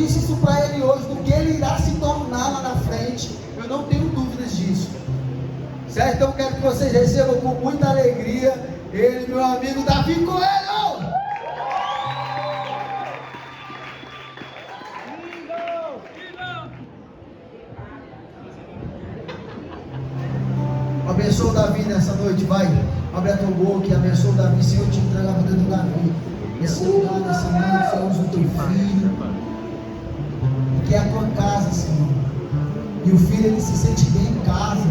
disse isso para ele hoje, do que ele irá se tornar lá na frente, eu não tenho dúvidas disso. Certo? Então eu quero que vocês recebam com muita alegria ele, meu amigo Davi Coelho! Abençoa o Davi nessa noite, vai. Abre a tua boca e abençoa o Davi. Senhor, te entrega a vida do Davi. Esse lugar, nessa noite, Senhor, usa o teu filho. Que é a tua casa, Senhor. E o filho, ele se sente bem em casa.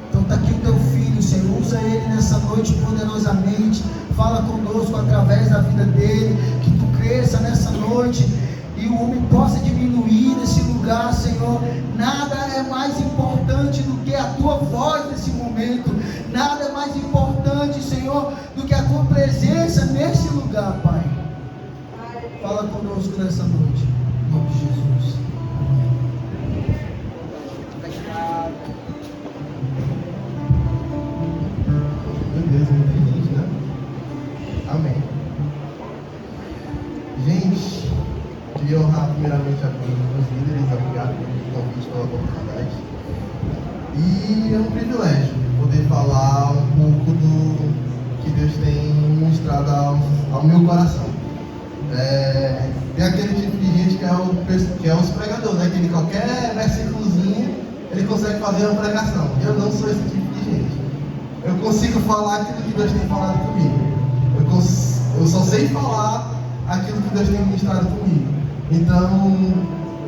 Então está aqui o teu filho, Senhor. Usa ele nessa noite poderosamente. Fala conosco através da vida dele. Que tu cresça nessa noite e o homem possa diminuir nesse lugar, Senhor. Nada é mais importante do que a tua voz nesse momento. Nada é mais importante, Senhor, do que a tua presença nesse lugar, Pai. Fala conosco nessa noite, em nome de Jesus. Meu Deus, muito feliz, né? Amém. Gente, queria honrar primeiramente a Deus, os líderes, obrigado pelo convite, pela oportunidade. E é um privilégio poder falar um pouco do que Deus tem mostrado ao meu coração. Tem aquele tipo de gente que é os pregadores, né? Que qualquer versículozinho ele consegue fazer uma pregação. Eu não sou esse tipo de gente. Eu consigo falar aquilo que Deus tem falado comigo. Eu só sei falar aquilo que Deus tem ministrado comigo. Então,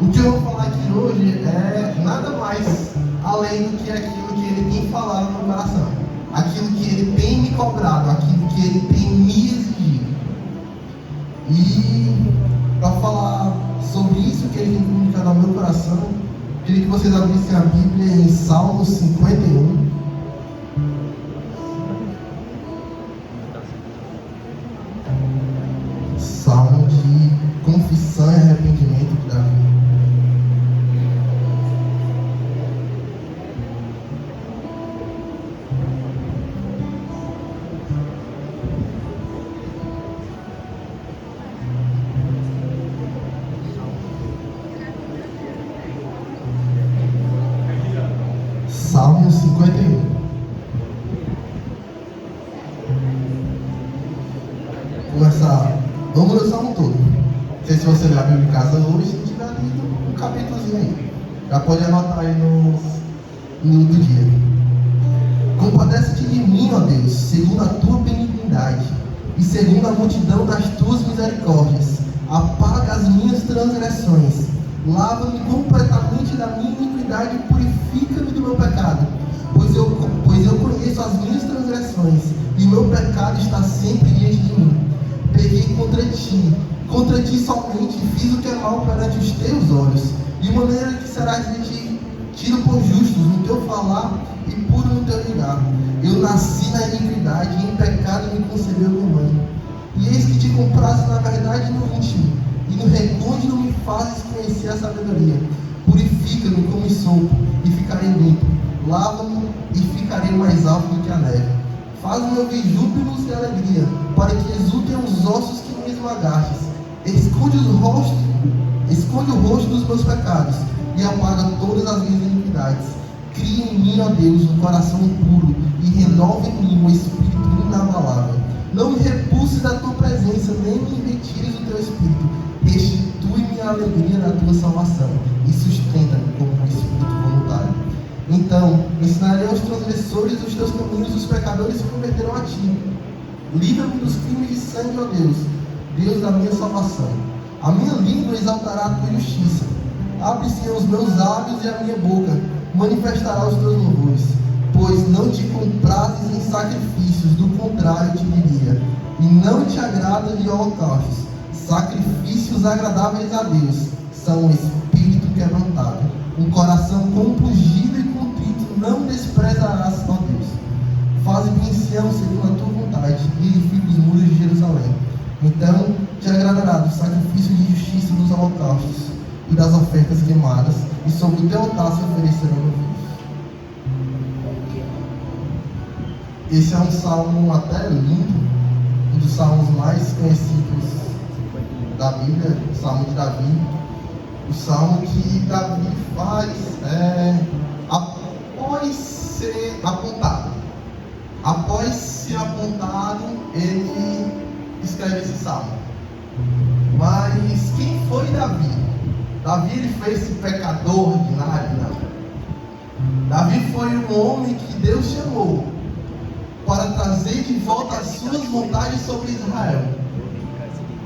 o que eu vou falar aqui hoje é nada mais além do que aquilo que Ele tem falado no meu coração, aquilo que Ele tem me cobrado, aquilo que Ele tem me exigido. E para falar sobre isso que Ele tem comunicado ao meu coração, eu queria que vocês abrissem a Bíblia em Salmo 51. Salmo de confissão e arrependimento de Davi. Salmo 51. Começar. Vamos ler o Salmo todo. Não sei se você lê a Bíblia em casa hoje, se tiver lido um capítulozinho aí. Já pode anotar aí no outro dia. Compadece-te de mim, ó Deus, segundo a tua benignidade e segundo a multidão das tuas misericórdias. Apaga as minhas transgressões. Lava-me completamente da minha iniquidade e purifica-me do meu pecado. Pois eu conheço as minhas transgressões e o meu pecado está sempre diante de mim. Peguei contra ti somente fiz o que é mal perante os teus olhos, de maneira que serás tido por justos no teu falar e puro no teu julgar. Eu nasci na iniquidade e em pecado me concebeu minha mãe. E eis que te compraste na verdade no íntimo, e no recôndito me fazes conhecer a sabedoria. Purifica-me como sopo, e ficarei limpo. Lava-me e ficarei mais alto do que a neve. Faz-me ouvir júbilos e alegria, para que exultem os ossos que me esmagastes. Esconde o rosto dos meus pecados, e apaga todas as minhas iniquidades. Cria em mim, ó Deus, um coração puro, e renova em mim um espírito inabalável. Não me repulses da tua presença, nem me retires o teu espírito. Restitui-me a alegria da tua salvação, e sustenta-me como um espírito voluntário. Então, ensinarei aos transgressores os teus caminhos, os pecadores se converterão a ti. Livra-me dos crimes de sangue, ó Deus, Deus da minha salvação. A minha língua exaltará a tua justiça. Abre-se os meus lábios e a minha boca manifestará os teus louvores. Pois não te comprases em sacrifícios, do contrário te diria. E não te agrada de holocaustos. Sacrifícios agradáveis a Deus são um espírito quebrantado, um coração compungido e contrito não desprezarás, ó Deus. Faze-me em Sião segundo a tua vontade, e edifica os muros de Jerusalém. Então te agradará do sacrifício de justiça dos holocaustos e das ofertas queimadas, e sobre o teu altar se oferecerão novilhos. Esse é um salmo até lindo, um dos salmos mais conhecidos da Bíblia, o Salmo de Davi. O salmo que Davi faz após ser apontado. Após ser apontado, ele escreve esse salmo. Mas quem foi Davi? Davi ele foi esse pecador ordinário? Não. Davi foi um homem que Deus chamou para trazer de volta as suas vontades sobre Israel.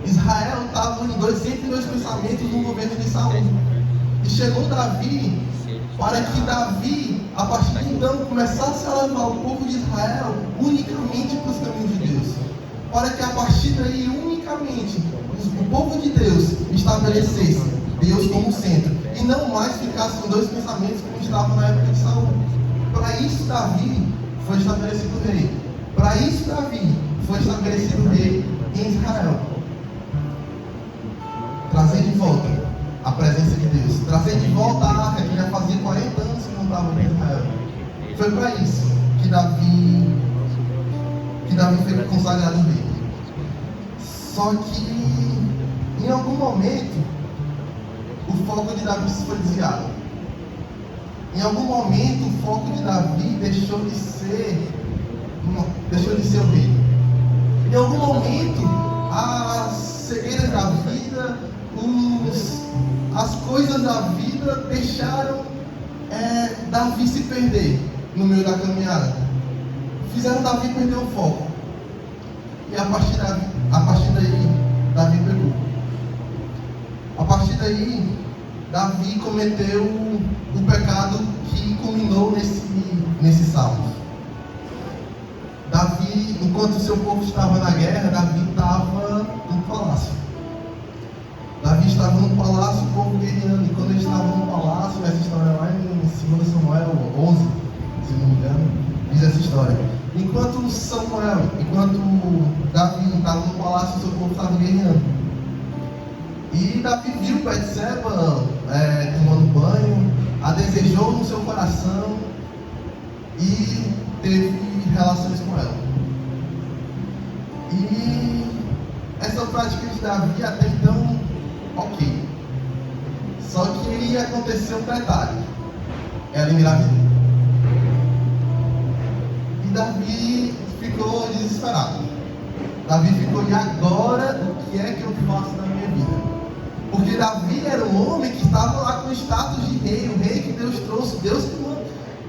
Israel estava entre dois pensamentos no governo de Saul. E chegou Davi para que Davi, a partir de então, começasse a levar o povo de Israel unicamente para os caminhos de Deus. Para que a partir daí, unicamente, o povo de Deus estabelecesse Deus como centro. E não mais ficasse em dois pensamentos como estava na época de Saul. Para isso Davi foi estabelecido rei. Para isso Davi foi estabelecido rei em Israel. Trazer de volta a presença de Deus. Trazer de volta a arca que já fazia 40 anos que não estava em Israel. Foi para isso que Davi foi consagrado rei. Só que em algum momento o foco de Davi foi desviado. Em algum momento o foco de Davi deixou de ser o rei. Em algum momento as cegueiras da vida, as coisas da vida deixaram Davi se perder no meio da caminhada. Fizeram Davi perder o foco. E a partir daí, Davi pecou. A partir daí, Davi cometeu o pecado que culminou nesse salmo. Davi, enquanto o seu povo estava na guerra, Davi estava no palácio. Davi estava no palácio, o povo guerreando. E quando ele estava no palácio, essa história lá em 2 Samuel 11, se não me engano, diz essa história. Enquanto Davi estava no palácio, o seu povo estava guerreando. E Davi viu Betseba tomando banho, a desejou no seu coração e teve relações com ela. E essa prática de Davi até então, ok. Só que aí aconteceu um detalhe. Ela engravidou. E Davi ficou desesperado. Davi ficou, e agora o que é que eu faço na minha vida? Porque Davi era um homem que estava lá com o status de rei, o rei que Deus trouxe,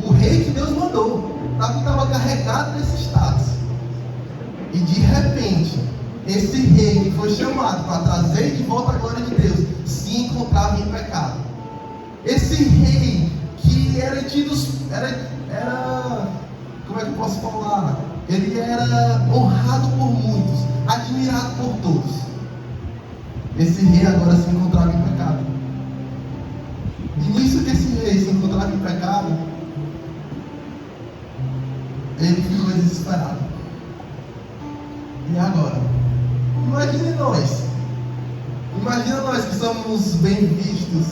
o rei que Deus mandou. Davi estava carregado desse status. E de repente, esse rei que foi chamado para trazer de volta a glória de Deus, se encontrava em pecado. Esse rei que era tido, como é que eu posso falar? Ele era honrado por muitos, admirado por todos. Esse rei agora se encontrava em pecado. E nisso que esse rei se encontrava em pecado, ele ficou desesperado. E agora? Imagina nós que somos bem vistos,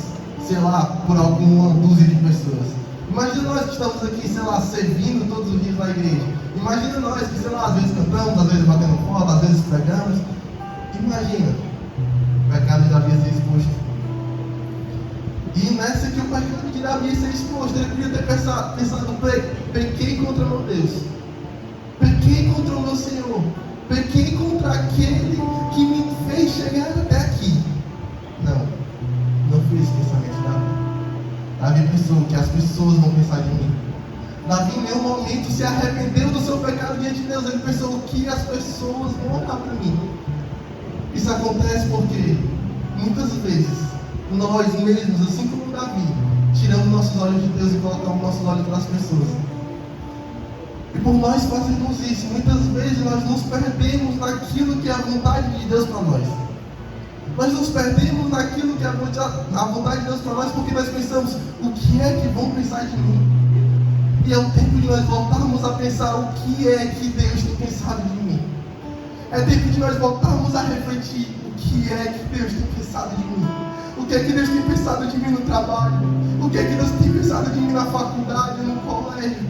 sei lá, por alguma dúzia de pessoas. Imagina nós que estamos aqui, sei lá, servindo todos os dias na igreja. Imagina nós que, sei lá, às vezes cantamos, às vezes batendo foto, às vezes pregamos. Imagina, o pecado de Davi ia ser exposto. E nessa que o pecado de Davi ia ser exposto, ele podia ter pensado, pequei contra o meu Deus, pequei contra o meu Senhor, pequei contra aquele que me fez chegar até aqui. Não foi esse pensamento de Davi. Davi pensou que as pessoas vão pensar de mim. Davi em nenhum momento se arrependeu do seu pecado diante de Deus. Ele pensou que as pessoas vão olhar para mim. Isso acontece porque muitas vezes nós mesmos, assim como Davi, tiramos nossos olhos de Deus e colocamos nossos olhos para as pessoas. E por nós fazermos isso, muitas vezes nós nos perdemos naquilo que é a vontade de Deus para nós. Nós nos perdemos naquilo que é a vontade de Deus para nós, porque nós pensamos, o que é que vão pensar de mim? E é o tempo de nós voltarmos a pensar o que é que Deus tem pensado de mim. É tempo de nós voltarmos a refletir o que é que Deus tem pensado de mim. O que é que Deus tem pensado de mim no trabalho? O que é que Deus tem pensado de mim na faculdade, no colégio?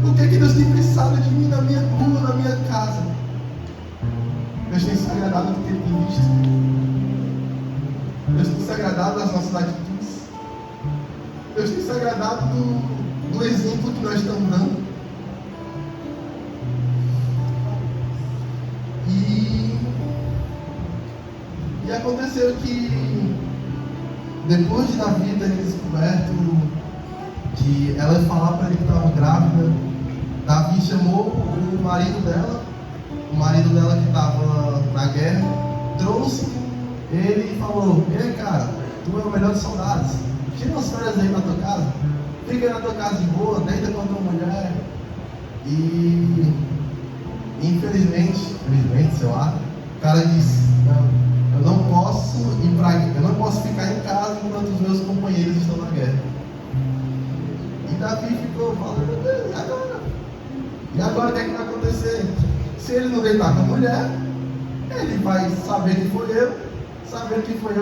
O que é que Deus tem pensado de mim na minha rua, na minha casa? Deus tem se agradado do que tem visto. agradado das nossas atitudes. Deus tem se agradado do exemplo que nós estamos dando. E aconteceu que, depois de Davi ter descoberto que ela ia falar para ele que estava grávida, Davi chamou o marido dela que estava na guerra, trouxe ele e falou: ei, cara, tu é o melhor dos soldados, tira umas férias aí na tua casa, fica na tua casa de boa, deita com a tua mulher. E infelizmente, sei lá, o cara disse: não, eu não posso ficar em casa enquanto os meus companheiros estão na guerra. E Davi ficou falando: meu Deus, e agora? E agora o que é que vai acontecer? Se ele não deitar com a mulher, ele vai saber que foi eu,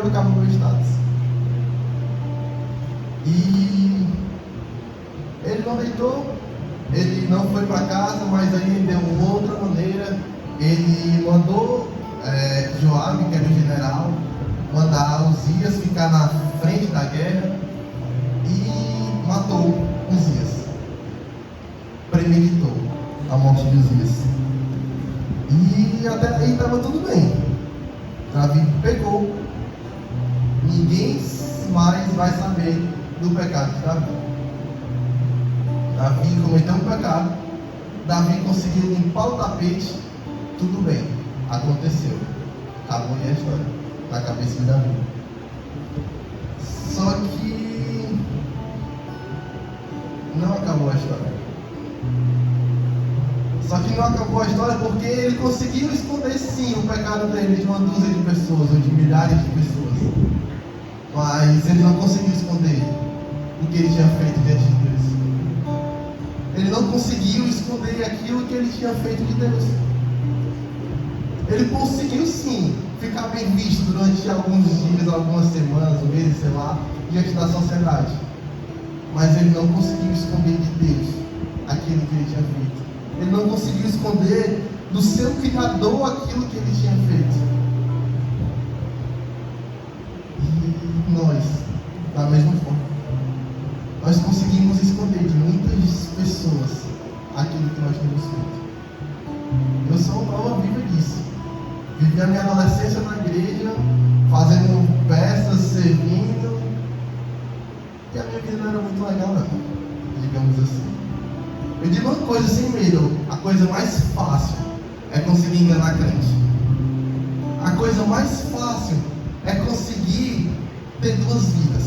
acabou o meu status. E ele não deitou, ele não foi para casa, mas aí ele deu uma outra maneira. Ele mandou Joabe, que era o general, mandar Uzias ficar na frente da guerra e matou Uzias. Premeditou a morte de Uzias. E até aí estava tudo bem. Davi pegou. Ninguém mais vai saber do pecado de Davi. Davi cometeu um pecado. Davi conseguiu limpar o tapete. Tudo bem, aconteceu. Acabou a história na cabeça de Davi. Só que não acabou a história. Só que não acabou a história porque ele conseguiu esconder sim o pecado dele de uma dúzia de pessoas, ou de milhares de pessoas. Mas ele não conseguiu esconder o que ele tinha feito diante de Deus. Ele não conseguiu esconder aquilo que ele tinha feito de Deus. Ele conseguiu sim ficar bem visto durante alguns dias, algumas semanas, meses, sei lá, diante da sociedade. Mas ele não conseguiu esconder de Deus aquilo que ele tinha feito. Ele não conseguiu esconder do seu Criador aquilo que ele tinha feito. E nós, da mesma forma, nós conseguimos esconder de muitas pessoas aquilo que nós temos feito. Eu sou uma prova viva disso. Vivi a minha adolescência na igreja, fazendo peças, servindo, e a minha vida não era muito legal não, digamos assim. Eu digo uma coisa sem medo: a coisa mais fácil é conseguir enganar crente. A coisa mais fácil é conseguir ter duas vidas.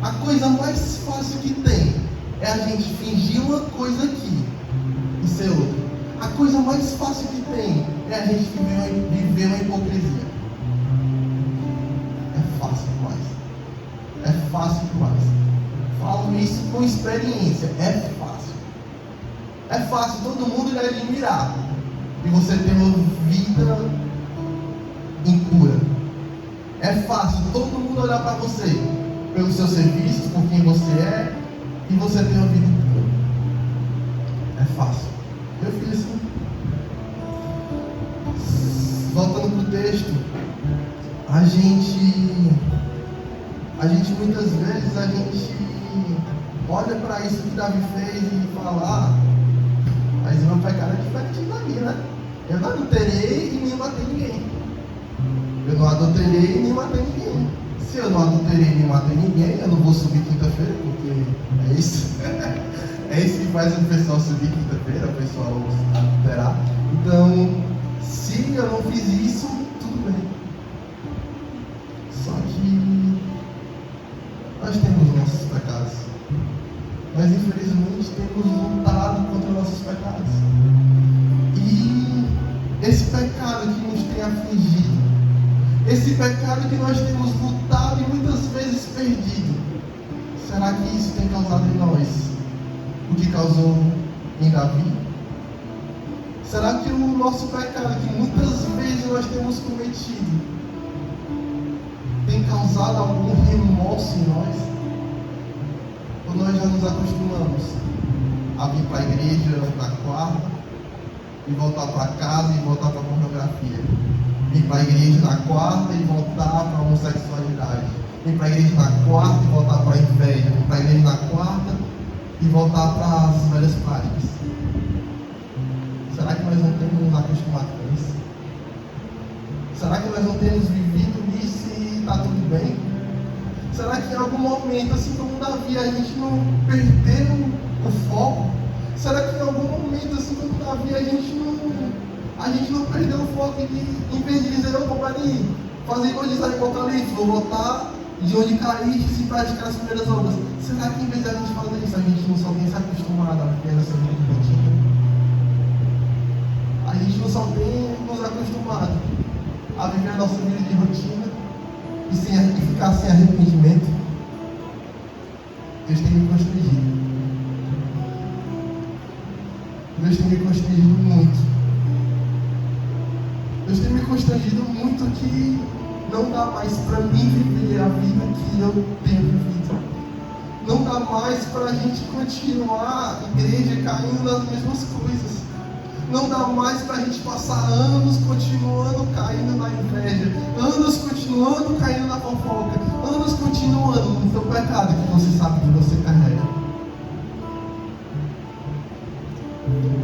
A coisa mais fácil que tem é a gente fingir uma coisa aqui e ser outra. A coisa mais fácil que tem é a gente viver uma hipocrisia. É fácil demais. É fácil demais. Falo isso com experiência. É fácil. É fácil todo mundo lhe admirar e você ter uma vida impura. É fácil todo mundo olhar para você pelo seu serviço, por quem você é, e você ter uma vida impura. É fácil. Eu fiz isso. Voltando para o texto, a gente muitas vezes a gente olha para isso que Davi fez e fala: mas o meu pecado é diferente da minha, né? Eu não adulterei e nem matei ninguém. Eu não adulterei e nem matei ninguém. Se eu não adulterei e nem matei ninguém, eu não vou subir quinta-feira, porque é isso. É isso que faz o pessoal subir quinta-feira, o pessoal adulterar. Então, se eu não fiz isso, tudo bem. Só que nós temos nossos pecados. Nós, infelizmente, temos lutado contra nossos pecados. E esse pecado que nos tem afligido, esse pecado que nós temos lutado e muitas vezes perdido, será que isso tem causado em nós o que causou em Davi? Será que o nosso pecado, que muitas vezes nós temos cometido, tem causado algum remorso em nós? Ou nós já nos acostumamos a vir para a igreja na quarta e voltar para casa e voltar para a pornografia? Vir para a igreja na quarta e voltar para a homossexualidade? ir para a igreja na quarta e voltar para a inveja, ir para a igreja na quarta e voltar para as velhas práticas. Será que nós não temos nos acostumado com isso? Será que nós não temos vivido isso e está tudo bem? Será que em algum momento, assim como Davi, a gente não perdeu o foco? Será que em algum momento, assim como Davi, a gente não perdeu o foco em vez de dizer, eu vou fazer igual diz Apocalipse, vou voltar de onde caíste e praticar as primeiras obras? Será que em vez de a gente fazer isso, a gente não só tem se acostumado a viver essa vida de rotina? A gente não só tem nos acostumado a viver a nossa vida de rotina e ficar sem arrependimento? Deus tem me constrangido. Deus tem me constrangido muito. Deus tem me constrangido muito que não dá mais para mim viver a vida que eu tenho vivido. Não dá mais para a gente continuar, igreja, caindo nas mesmas coisas. Não dá mais para a gente passar anos continuando caindo na inveja, anos continuando caindo na fofoca, anos continuando no seu pecado que você sabe que você carrega.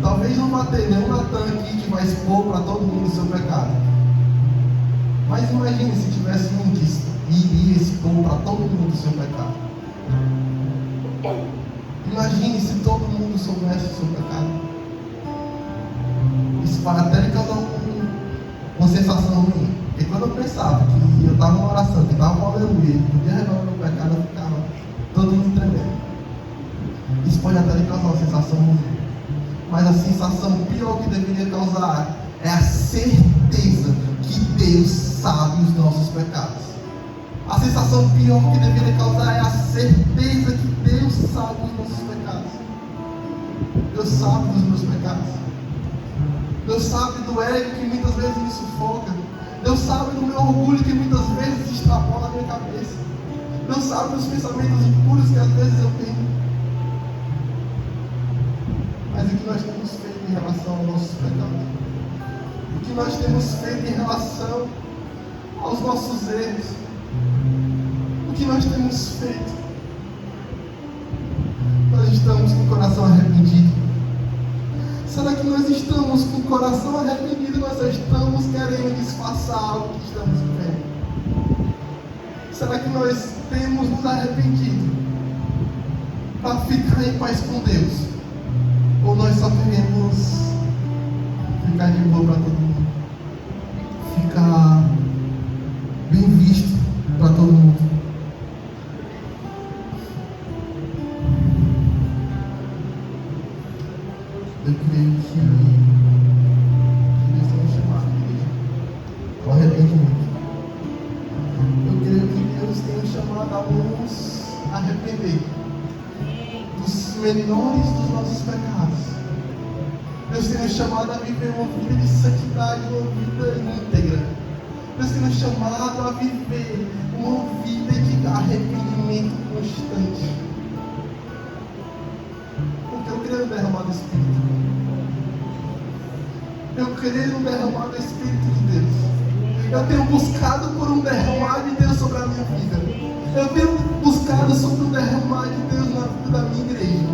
Talvez não vá ter nenhum Natan aqui que vai expor para todo mundo o seu pecado. Mas imagine se tivesse um que iria expor para todo mundo o seu pecado. Imagine se todo mundo soubesse o seu pecado. Isso para até causar uma sensação ruim. Porque quando eu pensava que eu estava numa oração, que estava com aleluia, e podia revelar meu pecado, eu ficava todo mundo tremendo. Isso pode até lhe causar uma sensação ruim. Mas a sensação pior que deveria causar é a certeza que Deus sabe os nossos pecados. A sensação pior que deveria causar é a certeza que Deus sabe os nossos pecados. Deus sabe dos meus pecados. Deus sabe do ego que muitas vezes me sufoca. Deus sabe do meu orgulho que muitas vezes extrapola a minha cabeça. Deus sabe dos pensamentos impuros que às vezes eu tenho. Mas o que nós temos feito em relação aos nossos pecados? O que nós temos feito em relação aos nossos erros? O que nós temos feito? Nós estamos com o coração arrependido. Será que nós estamos com o coração arrependido? Nós só estamos querendo disfarçar o que estamos vivendo? Será que nós temos nos arrependido para ficar em paz com Deus? Ou nós só queremos ficar de boa para todo mundo? Ficar bem visto para todo mundo? Eu creio que Deus tem me chamado, igreja, ao arrependimento. Eu creio que Deus tem me chamado a alguns a arrepender dos menores dos nossos pecados. Deus tem nos chamado a viver uma vida de santidade, uma vida íntegra. Deus tem nos chamado a viver uma vida de arrependimento constante. Porque eu creio no derramar do Espírito. Eu creio no derramar do Espírito de Deus. Eu tenho buscado por um derramar de Deus sobre a minha vida. Eu tenho buscado sobre um derramar de Deus na vida da minha igreja.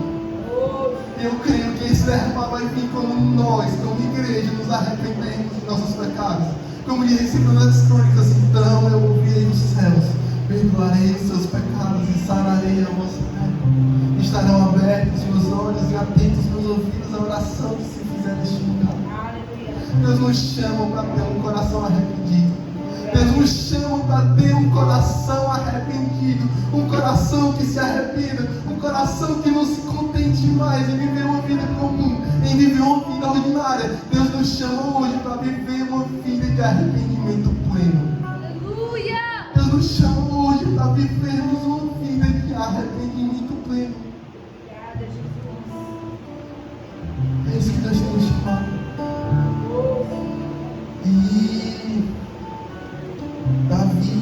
E eu creio que esse derramar vai vir quando nós, como igreja, nos arrependemos dos nossos pecados. Como diz em 2 Crônicas, então eu ouvirei dos céus, perdoarei os seus pecados e sararei a vossa terra. Estarão abertos meus olhos e atentos meus ouvidos à oração que se fizer neste lugar. Deus nos chama para ter um coração arrependido. Deus nos chama para ter um coração arrependido. Um coração que se arrependa. Um coração que não se contente mais em viver uma vida comum, em viver uma vida ordinária. Deus nos chama hoje para viver uma vida de arrependimento pleno. Aleluia! Deus nos chama hoje para vivermos uma vida de arrependimento pleno. Obrigada, Jesus. É isso que Deus tem nos chamado. E Davi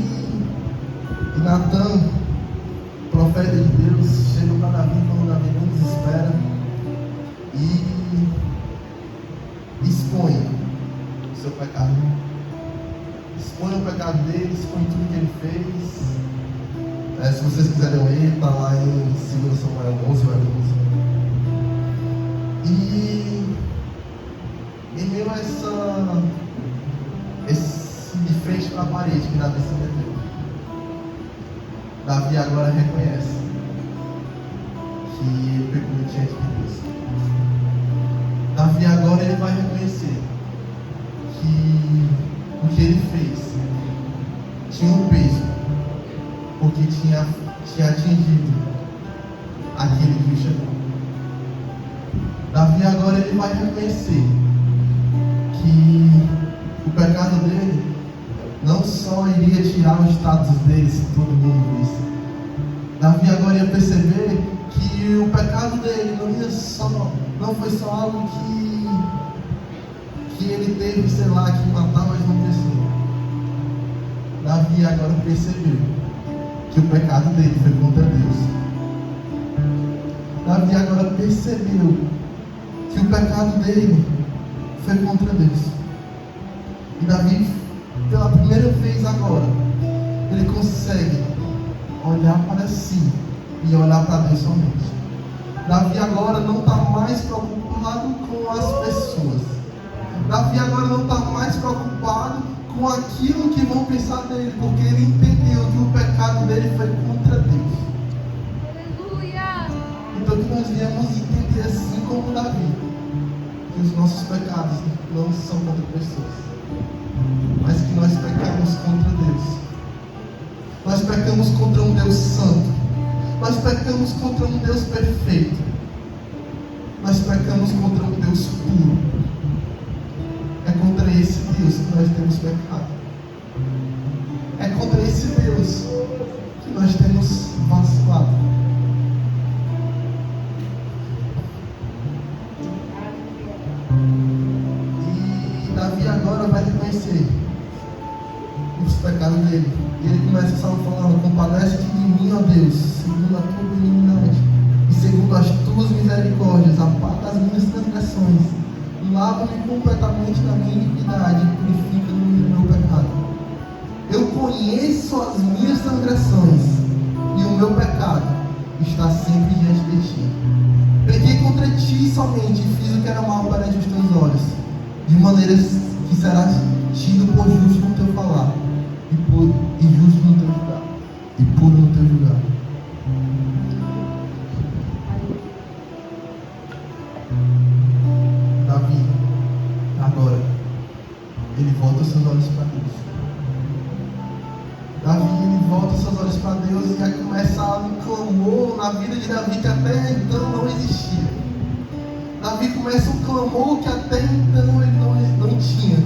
e Natan, profeta de Deus, chegam para Davi quando Davi menos espera e expõe o seu pecado. Expõe o pecado dele, expõe tudo que ele fez Se vocês quiserem ler, está lá em 2 Samuel 11 ou 12. E em meio a esse de frente para a parede que Davi se meteu, Davi agora reconhece que ele pecou diante de Deus. Davi agora ele vai reconhecer que o que ele fez tinha um peso, porque tinha atingido aquele que o chamou. Davi agora ele vai reconhecer que o pecado dele não só iria tirar o status dele se todo mundo visse. Davi agora ia perceber que o pecado dele não foi só algo que ele teve, sei lá, que matar mais uma pessoa. Davi agora percebeu que o pecado dele foi contra Deus. Davi agora percebeu que o pecado dele foi contra Deus. E Davi, pela primeira vez agora, ele consegue olhar para si e olhar para Deus somente. Davi agora não está mais preocupado com as pessoas. Davi agora não está mais preocupado com aquilo que vão pensar dele, porque ele entendeu que o pecado dele foi contra Deus. Aleluia! Então que nós viemos entender, assim como Davi, que os nossos pecados não são contra pessoas, mas que nós pecamos contra Deus. Nós pecamos contra um Deus santo. Nós pecamos contra um Deus perfeito. Nós pecamos contra um Deus puro. É contra esse Deus que nós temos pecado. É contra esse Deus que nós temos vacilado. E Davi agora vai reconhecer os pecados dele. E ele começa o salmo falando: compadece-te de mim, ó Deus, segundo a tua benignidade e segundo as tuas misericórdias, apaga as minhas transgressões, lava-me completamente da minha iniquidade e purifica-me do meu pecado. Eu conheço as minhas transgressões e o meu pecado está sempre diante de ti. Pequei contra ti somente e fiz o que era mal perante os teus olhos, de maneira que serás tido por justo no teu falar e justo no teu julgar, e puro no teu julgar. Davi, agora, ele volta os seus olhos para Deus. Davi, ele volta os seus olhos para Deus e aí começa um clamor na vida de Davi que até então não existia. Davi começa um clamor que até então ele não tinha,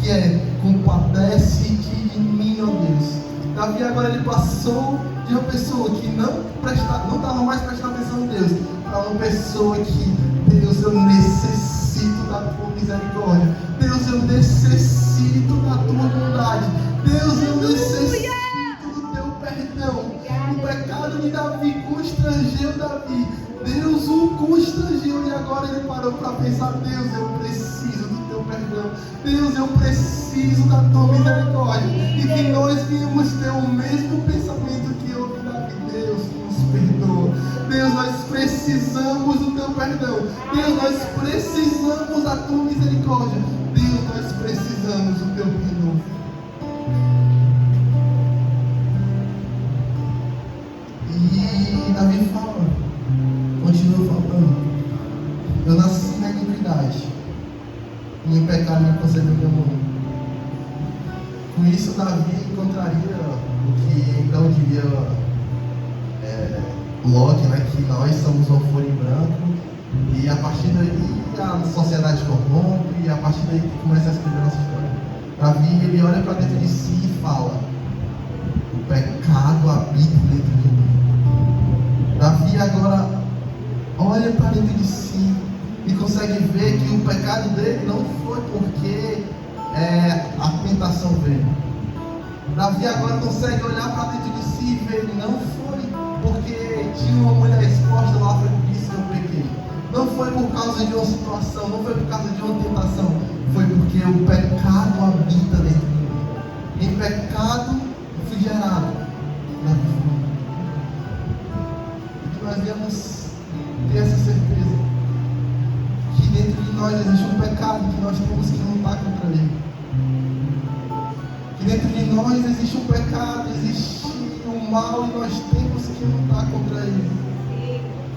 que é: compadece-te de mim, ó Deus. Davi agora ele passou de uma pessoa que não estava mais prestando atenção em Deus, para uma pessoa que: Deus, eu necessito da tua misericórdia. Deus, eu necessito da tua bondade. Deus, eu necessito do teu perdão. O pecado de Davi constrangeu Davi. Deus o constrangeu e agora ele parou para pensar: Deus, eu preciso do teu perdão. Deus, eu preciso da tua misericórdia. E que nós viemos ter o mesmo pensamento que houve Davi. Deus, nos perdoa. Deus, nós precisamos do teu perdão. Deus, nós precisamos da tua misericórdia. Deus, nós precisamos do teu perdão. E Davi fala, continua falando: eu nasci na iniquidade, e em pecado me concebeu minha mãe. Com isso, Davi encontraria o que então diria Locke, né, que nós somos uma folha em branco, e a partir daí a sociedade corrompe, e a partir daí começa a escrever a nossa história. Davi, ele olha para dentro de si e fala: o pecado habita dentro de mim. Davi agora olha para dentro de si e consegue ver que o pecado dele não foi porque a tentação veio. Davi agora consegue olhar para dentro de si e ver: não foi porque tinha uma mulher exposta lá, foi por isso que eu pequei. Não foi por causa de uma situação, não foi por causa de uma tentação, foi porque o pecado habita dentro de mim. Em pecado fui gerado. precisamos ter essa certeza que dentro de nós existe um pecado que nós temos que lutar contra ele. Que dentro de nós existe um pecado, existe um mal e nós temos que lutar contra ele.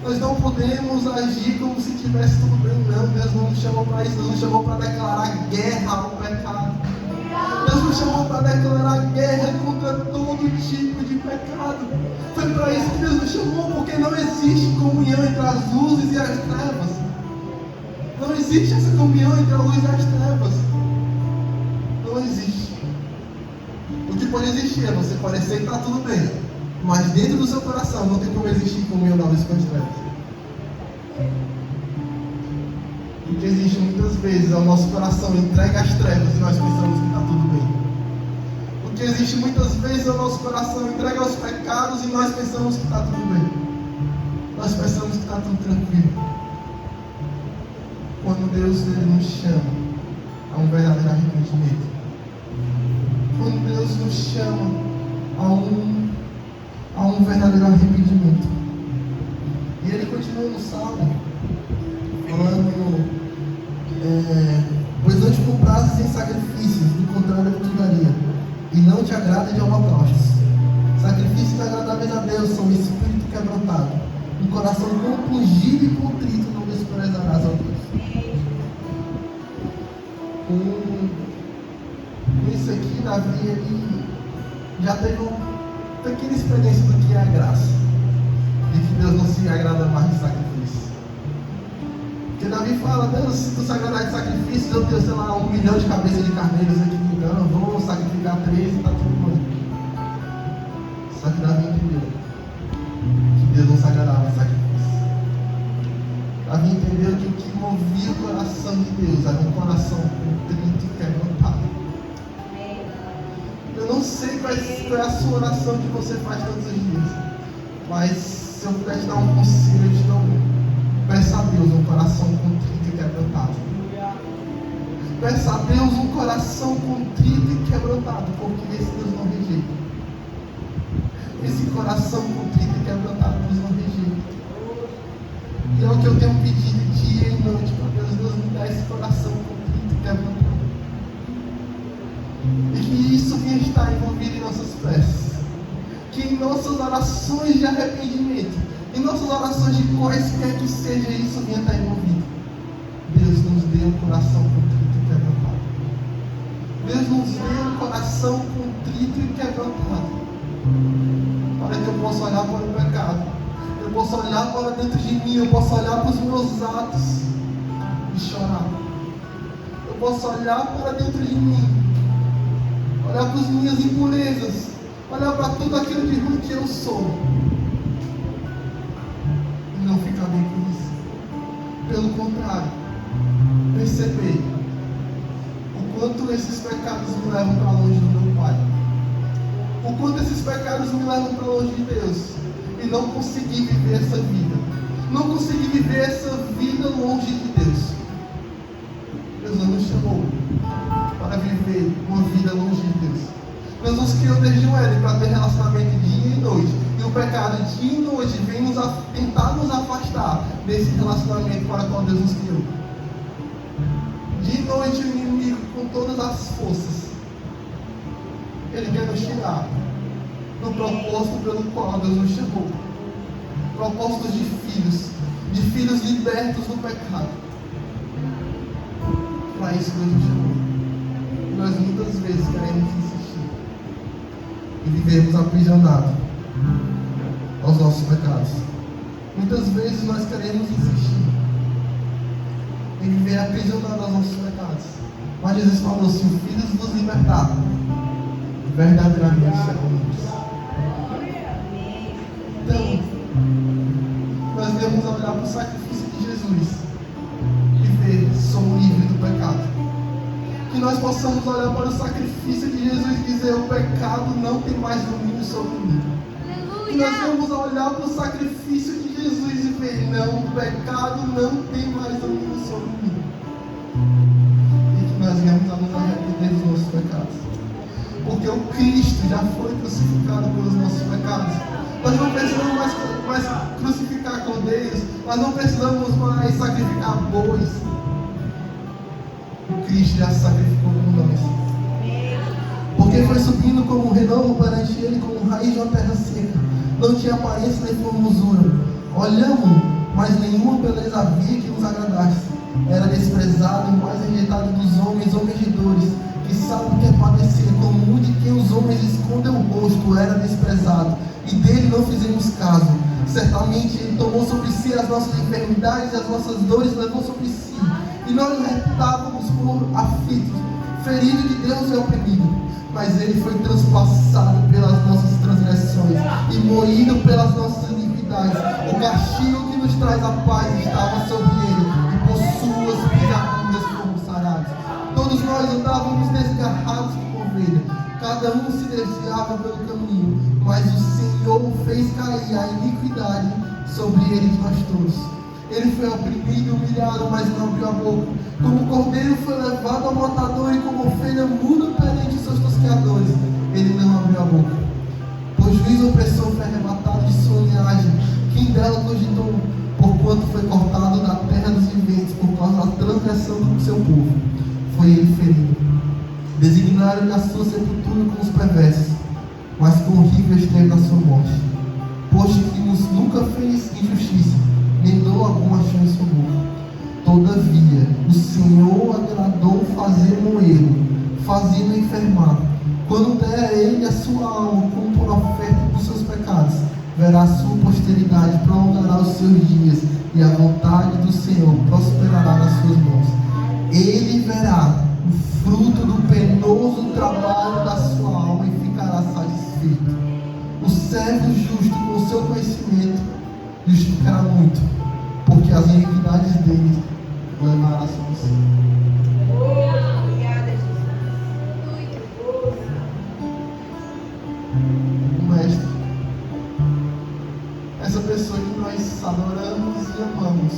Nós não podemos agir como se tivesse tudo bem, não. Deus não nos chamou para isso, Deus nos chamou para declarar guerra ao pecado. Deus nos chamou para declarar guerra contra todo tipo de pecado. Foi para isso que Deus nos chamou, porque não existe comunhão entre as luzes e as trevas. Não existe essa comunhão entre a luz e as trevas. Não existe. O que pode existir é você parecer que está tudo bem, mas dentro do seu coração não tem como existir comunhão da luz com as trevas. O que existe muitas vezes é o nosso coração entregue às trevas e nós pensamos que está tudo bem. O que existe muitas vezes é o nosso coração entregue aos pecados e nós pensamos que está tudo bem. Nós pensamos que está tudo tranquilo. Quando Deus nos chama a um verdadeiro arrependimento. Quando Deus nos chama a um verdadeiro arrependimento. E ele continua no Salmo, falando, pois não te comprases em sacrifícios, do contrário eu te daria, e não te agrada de holocaustos. Sacrifícios agradáveis a Deus são o espírito quebrantado, um coração compungido e contrito não desprezarás a Deus. Com isso aqui, Davi, ele já teve uma pequena experiência do que é a graça, de que Deus não se agrada mais de sacrifício. Porque Davi fala, Deus, se tu se agradar de sacrifício, eu tenho, sei lá, 1 milhão de cabeças de carneiros aqui, então eu vou sacrificar 3 e está tudo bem. Só que Davi entendeu que Deus não se agradava de sacrifício. Davi entendeu que o que movia o coração de Deus era um coração contrito e quebrantado. Eu não sei qual é a sua oração que você faz todos os dias, mas se eu puder te dar um conselho, eu te dou peça a Deus um coração contrito e quebrantado. Peça a Deus um coração contrito e quebrantado, porque esse Deus não rejeita. Esse coração contrito e quebrantado Deus não rejeita. E é o que eu tenho pedido dia e noite para Deus. Deus me dá esse coração contrito e quebrantado. E que isso venha estar envolvido em nossas preces. Que em nossas orações de arrependimento, em nossas orações de quaisquer que seja, isso venha estar envolvido. Deus nos dê um coração contrito e quebrantado. Deus nos dê um coração contrito e quebrantado. Para que eu possa olhar para o pecado, eu possa olhar para dentro de mim, eu possa olhar para os meus atos e chorar. Eu possa olhar para dentro de mim, olhar para as minhas impurezas, olhar para tudo aquilo de ruim que eu sou e não ficar bem com isso. Pelo contrário, perceber o quanto esses pecados me levam para longe do meu Pai, o quanto esses pecados me levam para longe de Deus, e não conseguir viver essa vida, não conseguir viver essa vida longe de Deus. Deus não nos chamou para viver uma vida longe de Deus. Deus nos criou desde o Éden para ter relacionamento dia e noite, e o pecado dia e noite vem tentar nos afastar desse relacionamento para o qual Deus nos criou. Dia e noite o inimigo, com todas as forças, ele quer nos tirar do propósito pelo qual Deus nos chamou. Propósito de filhos libertos do pecado. Para isso Deus nos chamou. E nós muitas vezes queremos insistir e vivermos aprisionados aos nossos pecados. Muitas vezes nós queremos insistir em viver aprisionados aos nossos pecados. Mas Jesus falou, se o Filho nos libertar, verdadeiramente seremos. Então, nós devemos olhar para o sacrifício de Jesus e ver, somos livres do pecado. Que nós possamos olhar para o sacrifício de Jesus e dizer, o pecado não tem mais domínio sobre mim. Que nós devemos olhar para o sacrifício de Jesus e ver, não, o pecado não tem mais domínio sobre mim. E que nós venhamos a nos arrepender dos nossos pecados. Porque o Cristo já foi crucificado pelos nossos pecados. Nós não precisamos mais crucificar cordeiro. Nós não precisamos mais sacrificar bois. Cristo já sacrificou por nós. Porque foi subindo como um renovo perante ele, como raiz de uma terra seca. Não tinha aparência nem formosura. Olhamos, mas nenhuma beleza havia que nos agradasse. Era desprezado e mais rejeitado dos homens, homens de dores, que sabem o que é padecer, como um de quem os homens escondem o rosto, era desprezado, e dele não fizemos caso. Certamente ele tomou sobre si as nossas enfermidades e as nossas dores levou sobre si. E nós o reputávamos por aflito, ferido de Deus e oprimido. Mas ele foi transpassado pelas nossas transgressões e moído pelas nossas iniquidades. O castigo que nos traz a paz estava sobre ele, e por suas pisaduras fomos sarados. Todos nós andávamos desgarrados como ovelha, cada um se desviava pelo caminho, mas o Senhor fez cair a iniquidade sobre ele de nós todos. Ele foi oprimido e humilhado, mas não abriu a boca. Como cordeiro foi levado ao matador, e como ovelha muda perante seus tosqueadores, ele não abriu a boca. Por juízo opressor foi arrebatado de sua linhagem. Quem dela cogitou? Porquanto foi cortado da terra dos viventes, por causa da transgressão do seu povo. Foi ele ferido. Designaram-lhe a sua sepultura com os perversos, mas com horrível esteve na sua morte. Posto que nos nunca fez injustiça, nem dou alguma chance ao mundo. Todavia, o Senhor agradou fazer moê-lo, fazendo enfermar. Quando der a ele a sua alma, como por oferta dos seus pecados, verá a sua posteridade, prolongará os seus dias, e a vontade do Senhor prosperará nas suas mãos. Ele verá o fruto do penoso trabalho da sua alma e ficará satisfeito. O servo justo, com o seu conhecimento, justificará muito, porque as iniquidades dele levará a solução. Obrigada, Jesus. O mestre, essa pessoa que nós adoramos e amamos,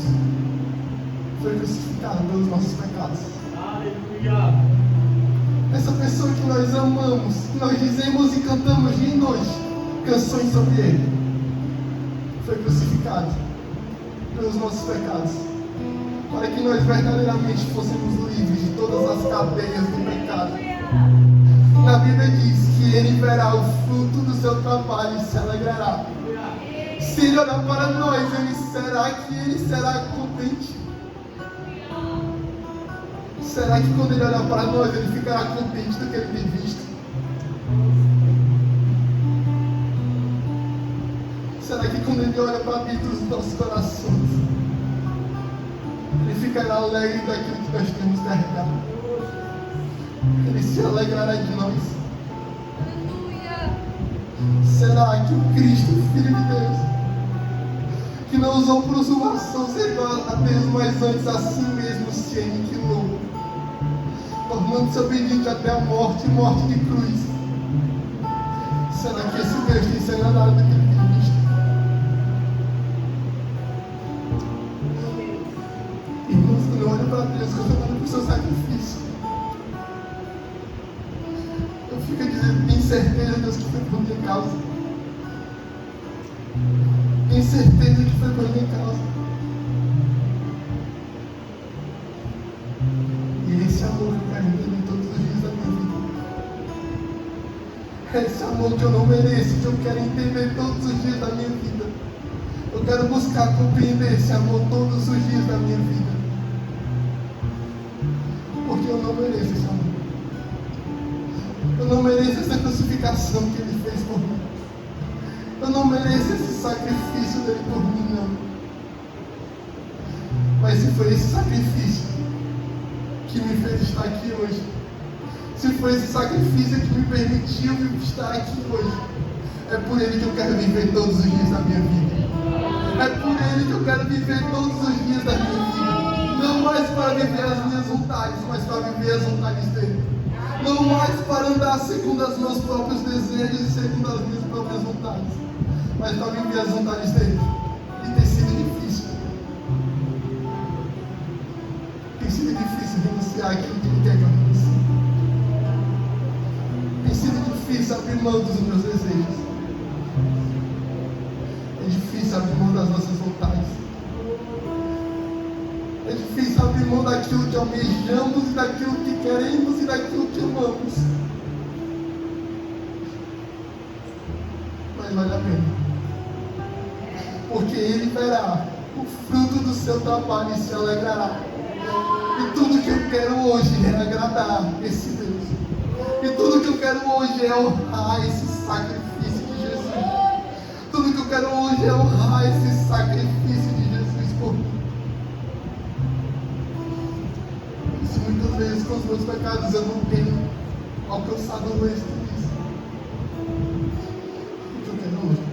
foi crucificada pelos nossos pecados. Aleluia. Essa pessoa que nós amamos, que nós dizemos e cantamos dia e noite canções sobre ele, foi crucificado pelos nossos pecados, para que nós verdadeiramente fôssemos livres de todas as cadeias do pecado. Na Bíblia diz que ele verá o fruto do seu trabalho e se alegrará. Se ele olhar para nós, ele será contente. Será que quando ele olhar para nós, ele ficará contente do que ele tem visto? Será que quando ele olha para dentro dos nossos corações, ele ficará alegre daquilo que nós temos carregado? Ele se alegrará de nós? Aleluia. Será que o Cristo, o Filho de Deus, que não usou por usurpação ser igual a Deus, mas antes a si mesmo se aniquilou, tornando-se obediente até a morte, morte de cruz? Será que esse Deus tem se agradado do que ele tem visto? Irmãos, quando eu olho para Deus, quando eu olho para o seu sacrifício, eu fico dizendo, tem certeza, Deus, que foi por minha causa? Tem certeza que foi por minha causa? E esse amor que eu quero entender todos os dias da minha vida. Esse amor que eu não mereço, que eu quero entender todos os dias da minha vida. Eu quero buscar compreender esse amor todos os dias da minha vida. Porque eu não mereço esse amor. Eu não mereço essa crucificação que ele fez por mim. Eu não mereço esse sacrifício dele por mim, não. Mas se foi esse sacrifício que me fez estar aqui hoje, se foi esse sacrifício que me permitiu estar aqui hoje, é por ele que eu quero viver todos os dias da minha vida. É por ele que eu quero viver todos os dias da minha vida. Não mais para viver as minhas vontades, mas para viver as vontades dele. Não mais para andar segundo os meus próprios desejos e segundo as minhas próprias vontades, mas para viver as vontades dele. E tem sido difícil. Tem sido difícil renunciar aquilo que ele quer que eu renuncie. Tem sido difícil abrir mão dos meus desejos. É difícil abrir mão das nossas vontades. É difícil abrir mão daquilo que almejamos, e daquilo que queremos, e daquilo que amamos. Mas vale a pena. Porque Ele verá o fruto do seu trabalho e se alegrará. E tudo que eu quero hoje é agradar esse Deus. E tudo que eu quero hoje é honrar esse sacrifício de Jesus. Tudo que eu quero hoje é honrar esse sacrifício de Jesus por mim. Isso muitas vezes com os meus pecados eu não tenho alcançado o êxito disso. O que eu quero hoje?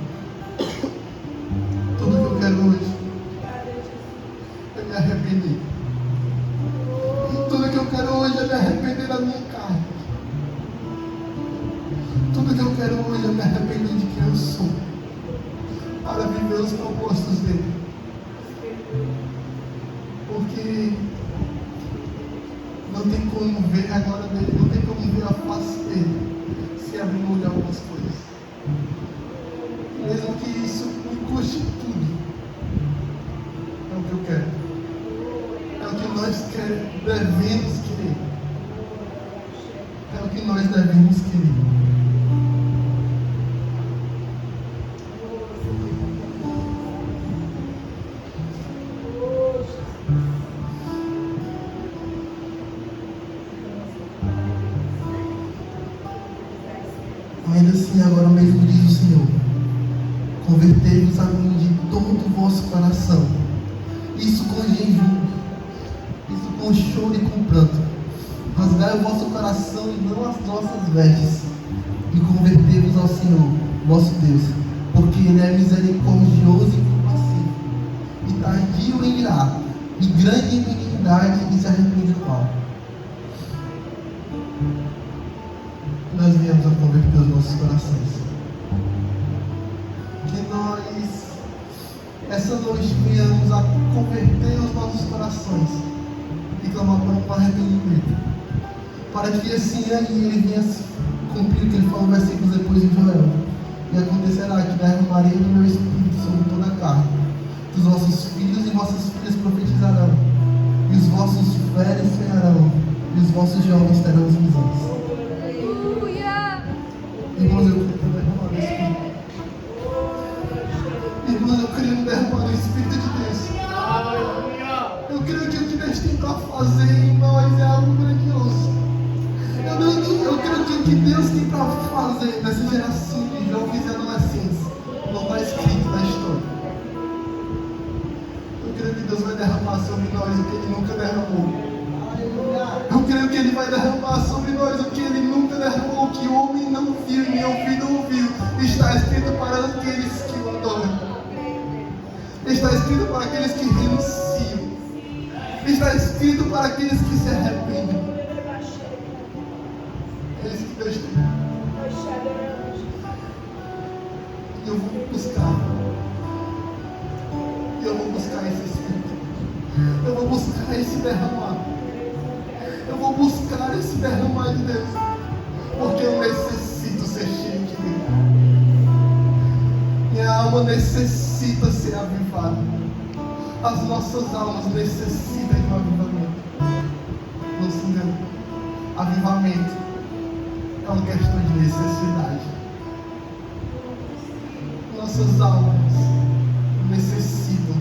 Tudo que eu quero hoje é me arrepender. Tudo que eu quero hoje é me arrepender da minha carne. Tudo que eu quero hoje é me arrepender de quem eu sou, para viver os propósitos dele. Porque não tem como ver a glória dele, não tem como ver a face dele se abrir mão de algumas coisas. Mesmo que isso me custe tudo, é o que eu quero. É o que nós devemos querer. É o que nós devemos querer. Ainda assim, agora mesmo diz o Senhor: convertei-vos a mim de todo o vosso coração, isso com jejum, isso com choro e com pranto. Rasgai o vosso coração e não as vossas vestes, e convertei-vos ao Senhor, vosso Deus, porque Ele é misericordioso e compassivo, e tardio em irar, e grande em benignidade, e se arrepende do mal. Nós viemos a converter os nossos corações. Que nós, essa noite, venhamos a converter os nossos corações e clamar por um arrependimento, para que assim aí Ele venha cumprir o que Ele falou versículos depois em Joel. E acontecerá que derramarei do meu Espírito sobre toda a carne. Os vossos filhos e vossas filhas profetizarão, e os vossos velhos sonharão, e os vossos jovens terão visões. Irmãos, eu creio no derramar do Espírito. Irmãos, eu creio no derramar do Espírito de Deus. Eu creio que o que Deus tem para fazer em nós é algo grandioso. Eu creio que o que Deus tem para fazer nessa geração de jovens e adolescentes não está escrito na história. Eu creio que Deus vai derramar sobre nós o que Ele nunca derramou. Eu creio que Ele vai derramar sobre nós o que Ele nunca derramou, o que o homem não viu e nem ouvido ouviu. Está escrito para aqueles que o adoram. Está escrito para aqueles que renunciam. Está escrito para aqueles que se arrependem. É isso que Deus tem. E eu vou buscar. Eu vou buscar esse Espírito. Eu vou buscar esse derramar. Eu vou buscar esse derramar de Deus, porque eu necessito ser cheio de Deus. Minha alma necessita ser avivada. As nossas almas necessitam de um avivamento. Não se engane. Avivamento é uma questão de necessidade. Nossas almas necessitam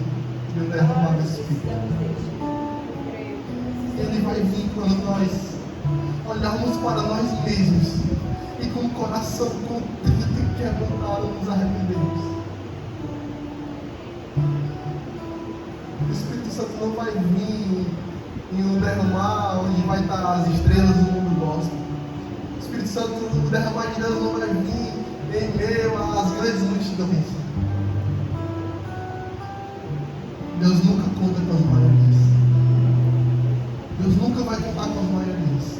de um derramar do Espírito. Ele vai vir quando nós olharmos para nós mesmos e com o coração contrito e quebrantado nos arrependemos. O Espírito Santo não vai vir em um derramar onde vai estar as estrelas do mundo gospel. O Espírito Santo, o derramar de Deus não vai vir em meio às grandes multidões. Deus nunca conta com as maiorias. Deus nunca vai contar com as maiorias,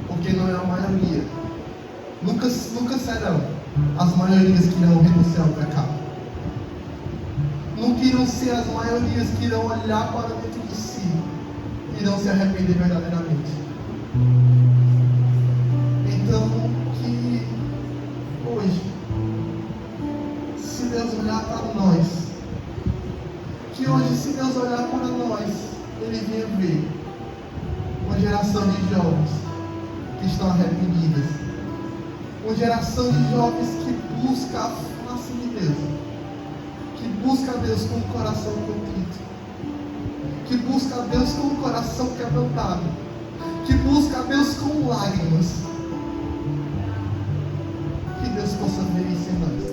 porque não é a maioria. Nunca serão as maiorias que irão renunciar ao pecado. Nunca irão ser as maiorias que irão olhar para dentro de si e irão se arrepender verdadeiramente. Então, que hoje, se Deus olhar para nós, que hoje se Deus olhar para nós, Ele vinha ver uma geração de jovens que estão arrependidas, uma geração de jovens que busca a face de Deus, que busca a Deus com o coração contrito, que busca a Deus com o coração quebrantado, que busca a Deus com lágrimas. Que Deus possa ver isso em nós.